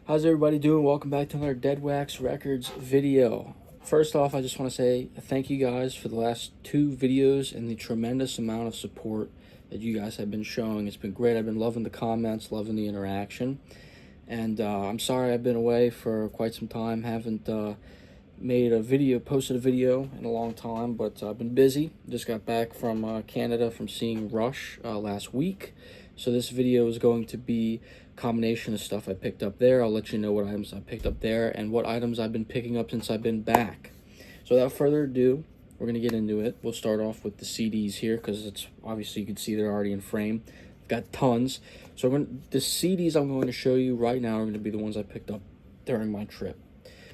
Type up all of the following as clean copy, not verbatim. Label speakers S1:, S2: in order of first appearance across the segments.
S1: How's everybody doing? Welcome back to another Dead Wax Records video. First off, I just want to say thank you guys for the last two videos and the tremendous amount of support that you guys have been showing. It's been great. I've been loving the comments, loving the interaction. And I'm sorry I've been away for quite some time. Haven't posted a video in a long time, but I've been busy. Just got back from Canada from seeing Rush last week. So this video is going to be a combination of stuff I picked up there. I'll let you know what items I picked up there and what items I've been picking up since I've been back. So without further ado, we're going to get into it. We'll start off with the CDs here because it's obviously you can see they're already in frame. I've got tons. So the CDs I'm going to show you right now are going to be the ones I picked up during my trip.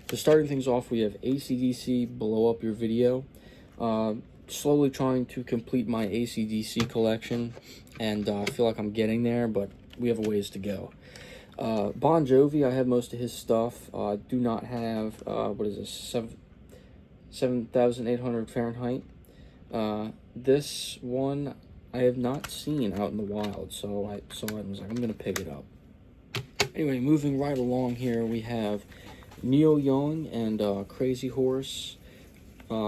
S1: So starting things off, we have AC/DC Blow Up Your Video. Slowly trying to complete my AC/DC collection, and I feel like I'm getting there, but we have a ways to go. Bon Jovi, I have most of his stuff. Do not have, what is this, 7,800 Fahrenheit. This one I have not seen out in the wild, so I was like, I'm going to pick it up. Anyway, moving right along here, we have Neil Young and Crazy Horse.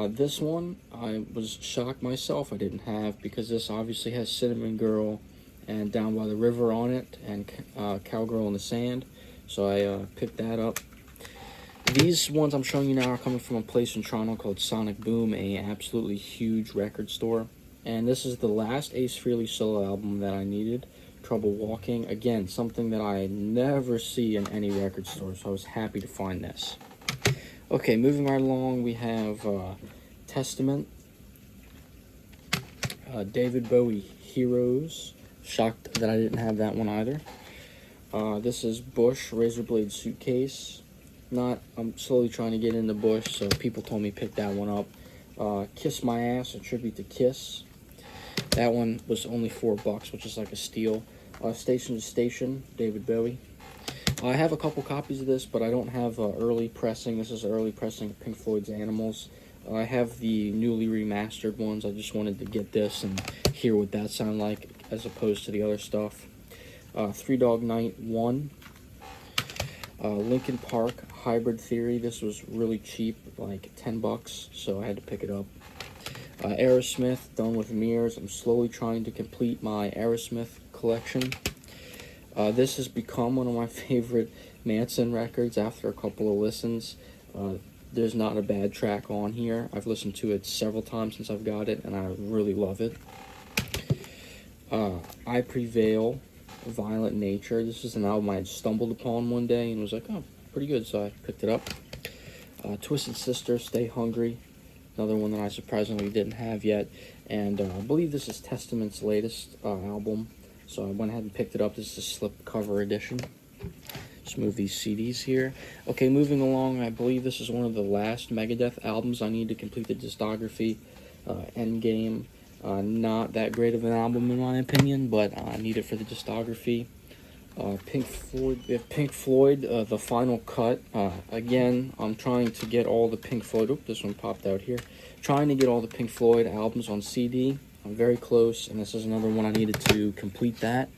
S1: This one, I was shocked myself I didn't have because this obviously has Cinnamon Girl and Down by the River on it and Cowgirl in the Sand. So I picked that up. These ones I'm showing you now are coming from a place in Toronto called Sonic Boom, a absolutely huge record store. And this is the last Ace Frehley solo album that I needed. Trouble Walking. Again, something that I never see in any record store, so I was happy to find this. Okay, moving right along, we have Testament, David Bowie, Heroes. Shocked that I didn't have that one either. This is Bush, Razorblade Suitcase. I'm slowly trying to get into Bush, so people told me pick that one up. Kiss My Ass, a tribute to Kiss. That one was only $4, which is like a steal. Station to Station, David Bowie. I have a couple copies of this, but I don't have early pressing. This is early pressing of Pink Floyd's Animals. I have the newly remastered ones. I just wanted to get this and hear what that sounded like as opposed to the other stuff. Three Dog Night 1. Linkin Park, Hybrid Theory. This was really cheap, like $10, so I had to pick it up. Aerosmith, Done with Mirrors. I'm slowly trying to complete my Aerosmith collection. This has become one of my favorite Manson records after a couple of listens. There's not a bad track on here. I've listened to it several times since I've got it, and I really love it. I Prevail, Violent Nature. This is an album I had stumbled upon one day and was like, oh, pretty good, so I picked it up. Twisted Sister, Stay Hungry. Another one that I surprisingly didn't have yet. And I believe this is Testament's latest album. So I went ahead and picked it up. This is a slipcover edition. Just move these CDs here. Okay, moving along, I believe this is one of the last Megadeth albums I need to complete the discography. Endgame. Not that great of an album in my opinion, but I need it for the discography. Pink Floyd, The Final Cut. Again, I'm trying to get all the Pink Floyd. Oop, this one popped out here. Trying to get all the Pink Floyd albums on CD. I'm very close, and this is another one I needed to complete that.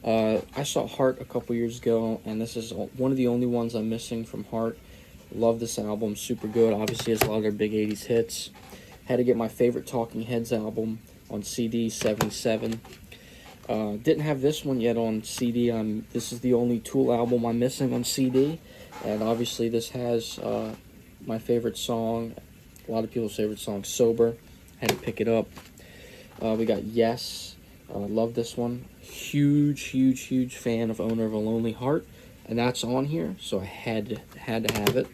S1: I saw Heart a couple years ago, and this is one of the only ones I'm missing from Heart. Love this album, super good. Obviously, has a lot of their big 80s hits. Had to get my favorite Talking Heads album on CD, 77. Didn't have this one yet on CD. This is the only Tool album I'm missing on CD, and obviously this has my favorite song, a lot of people's favorite song, Sober. Had to pick it up. We got Yes. Love this one. Huge fan of Owner of a Lonely Heart, and that's on here, so I had to have it.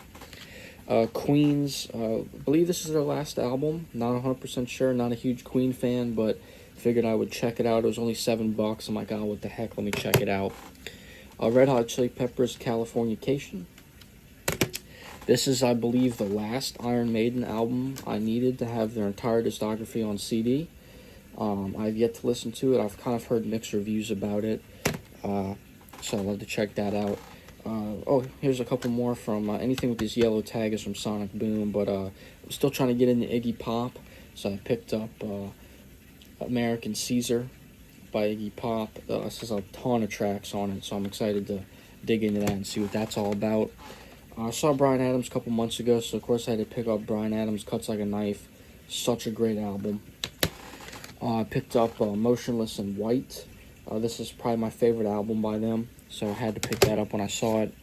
S1: Queens, I believe this is their last album. Not 100% sure. Not a huge Queen fan, but figured I would check it out. It was only $7. I'm like, oh, what the heck? Let me check it out. Red Hot Chili Peppers, Californication. This is, I believe, the last Iron Maiden album I needed to have their entire discography on CD. I've yet to listen to it. I've kind of heard mixed reviews about it, so I'd love to check that out. Oh, here's a couple more from anything with this yellow tag is from Sonic Boom, but I'm still trying to get into Iggy Pop, so I picked up American Caesar by Iggy Pop. This has a ton of tracks on it, so I'm excited to dig into that and see what that's all about. I saw Bryan Adams a couple months ago, so of course I had to pick up Bryan Adams Cuts Like a Knife. Such a great album. I picked up Motionless in White. This is probably my favorite album by them, so I had to pick that up when I saw it.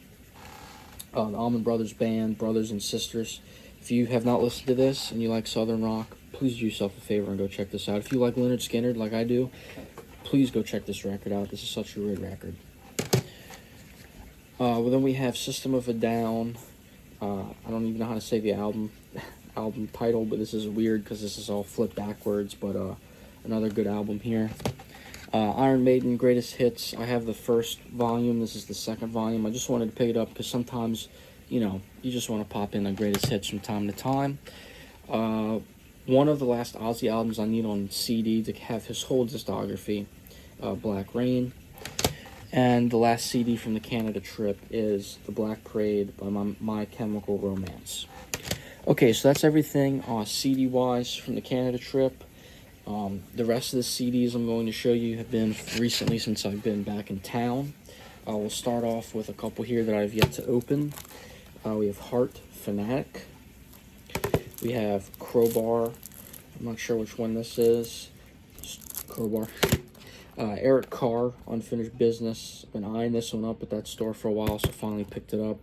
S1: The Allman Brothers Band, Brothers and Sisters. If you have not listened to this and you like Southern rock, please do yourself a favor and go check this out. If you like Lynyrd Skynyrd like I do, please go check this record out. This is such a great record. Well, then we have System of a Down. I don't even know how to say the album title, but this is weird because this is all flipped backwards, but another good album here. Iron Maiden Greatest Hits. I have the first volume. This is the second volume. I just wanted to pick it up because sometimes, you know, you just want to pop in the greatest hits from time to time. One of the last Ozzy albums I need on CD to have his whole discography, Black Rain. And the last CD from the Canada trip is The Black Parade by My Chemical Romance. Okay, so that's everything CD-wise from the Canada trip. The rest of the CDs I'm going to show you have been recently since I've been back in town. We'll start off with a couple here that I've yet to open. We have Heart Fanatic. We have Crowbar. I'm not sure which one this is. Just Crowbar. Eric Carr, Unfinished Business. Been eyeing this one up at that store for a while, so finally picked it up.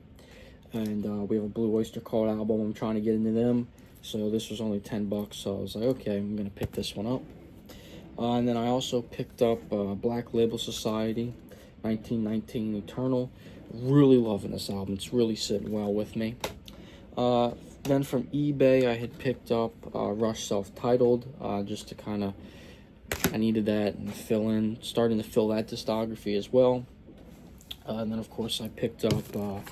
S1: And we have a Blue Oyster Cult album. I'm trying to get into them. So this was only $10, so I was like, okay, I'm going to pick this one up. And then I also picked up Black Label Society, 1919 Eternal. Really loving this album. It's really sitting well with me. Then from eBay, I had picked up Rush Self-Titled, just to kind of, I needed that and starting to fill that discography as well. And then, of course, I picked up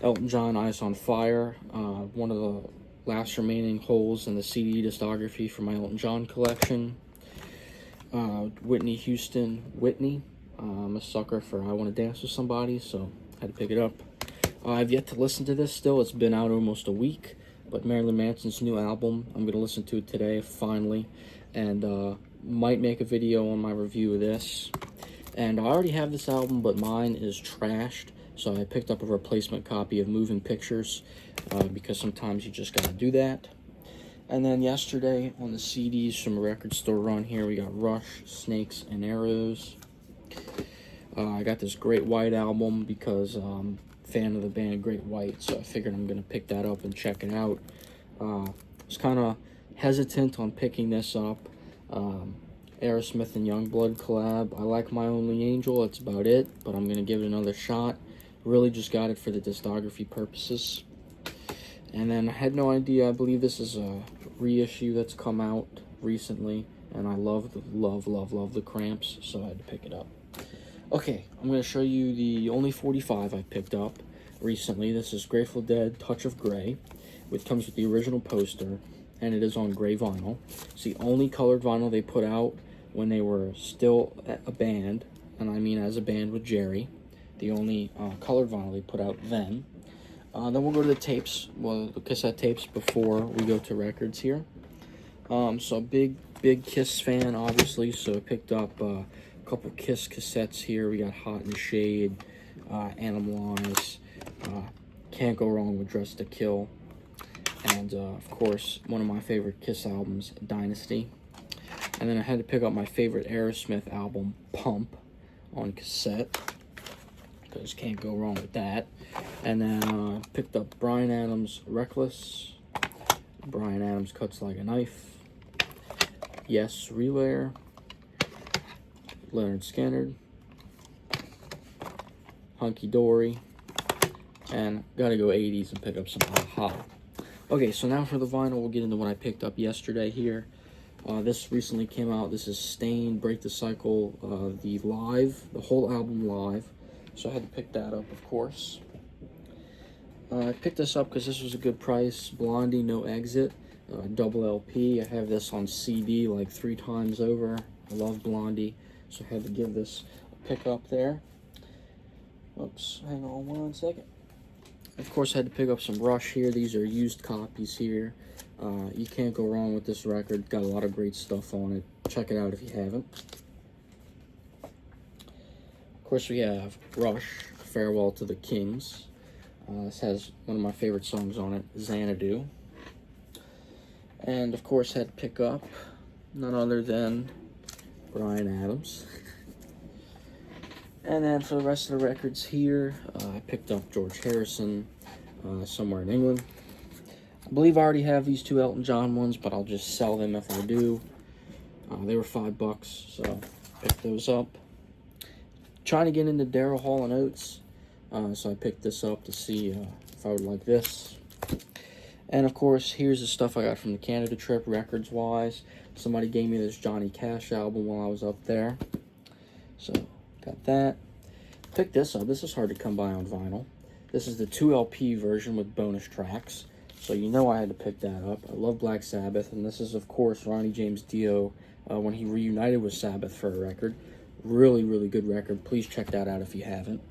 S1: Elton John, Ice on Fire, one of the last remaining holes in the CD discography for my Elton John collection. Whitney Houston, Whitney. I'm a sucker for I Want to Dance with Somebody, so I had to pick it up. I've yet to listen to this still. It's been out almost a week, but Marilyn Manson's new album, I'm going to listen to it today, finally, and might make a video on my review of this. And I already have this album, but mine is trashed, so I picked up a replacement copy of Moving Pictures, because sometimes you just got to do that. And then yesterday on the CDs from a record store run here, we got Rush, Snakes, and Arrows. I got this Great White album because I'm a fan of the band Great White, so I figured I'm going to pick that up and check it out. I was kind of hesitant on picking this up. Aerosmith and Youngblood collab. I like My Only Angel, that's about it, but I'm going to give it another shot. Really just got it for the discography purposes. And then I had no idea, I believe this is a reissue that's come out recently, and I love the Cramps, so I had to pick it up. Okay, I'm going to show you the only 45 I picked up recently. This is Grateful Dead, Touch of Grey, which comes with the original poster, and it is on gray vinyl. It's the only colored vinyl they put out when they were still a band, and I mean as a band with Jerry. The only colored vinyl they put out then. Then we'll go to the tapes, the cassette tapes before we go to records here. So big Kiss fan, obviously, so I picked up a couple Kiss cassettes here. We got Hot in the Shade, Animalize, Can't Go Wrong with Dress to Kill, and of course, one of my favorite Kiss albums, Dynasty. And then I had to pick up my favorite Aerosmith album, Pump, on cassette, because can't go wrong with that. And then picked up Bryan Adams Reckless, Bryan Adams Cuts Like a Knife, Yes, Relayer, Lynyrd Skynyrd, Hunky Dory, and gotta go 80s and pick up some Aha. Okay, so now for the vinyl, we'll get into what I picked up yesterday here. This recently came out. This is Staind, Break the Cycle, the whole album live. So I had to pick that up, of course. I picked this up because this was a good price. Blondie, No Exit, double LP. I have this on CD like 3 times over. I love Blondie, so I had to give this a pick up there. Oops, hang on one second. Of course, I had to pick up some Rush here. These are used copies here. You can't go wrong with this record. Got a lot of great stuff on it. Check it out if you haven't. Of course, we have Rush, Farewell to the Kings. This has one of my favorite songs on it, Xanadu. And of course had to pick up none other than Bryan Adams. And then for the rest of the records here, I picked up George Harrison, Somewhere in England. I believe I already have these two Elton John ones, but I'll just sell them if I do. They were $5, so picked those up. Trying to get into Daryl Hall and Oates, so I picked this up to see if I would like this. And of course, here's the stuff I got from the Canada trip, records-wise. Somebody gave me this Johnny Cash album while I was up there, so got that. Picked this up. This is hard to come by on vinyl. This is the 2 LP version with bonus tracks, so you know I had to pick that up. I love Black Sabbath, and this is, of course, Ronnie James Dio when he reunited with Sabbath for a record. Really, really good record. Please check that out if you haven't.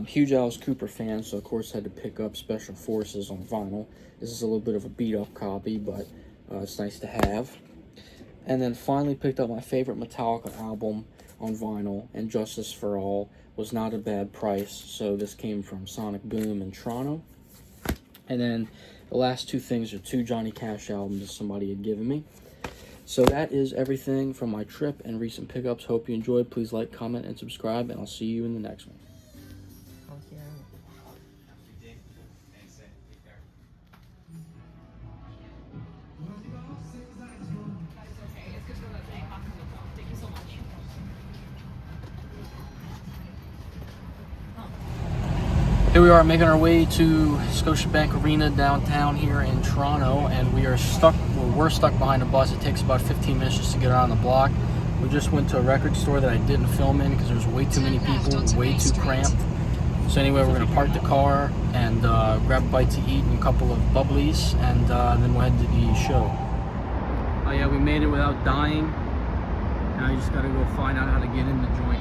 S1: Huge Alice Cooper fan, so of course had to pick up Special Forces on vinyl. This is a little bit of a beat-up copy, but it's nice to have. And then finally picked up my favorite Metallica album on vinyl, and Justice for All was not a bad price, so this came from Sonic Boom in Toronto. And then the last two things are 2 Johnny Cash albums that somebody had given me. So that is everything from my trip and recent pickups. Hope you enjoyed. Please like, comment, and subscribe, and I'll see you in the next one. Here we are making our way to Scotiabank Arena downtown here in Toronto, and we're stuck behind a bus. It takes about 15 minutes just to get around the block. We just went to a record store that I didn't film in because there's way too many people, way too cramped. So anyway, we're going to park the car and grab a bite to eat and a couple of bubblies, and then we'll head to the show. Oh yeah, we made it without dying. Now you just got to go find out how to get in the joint.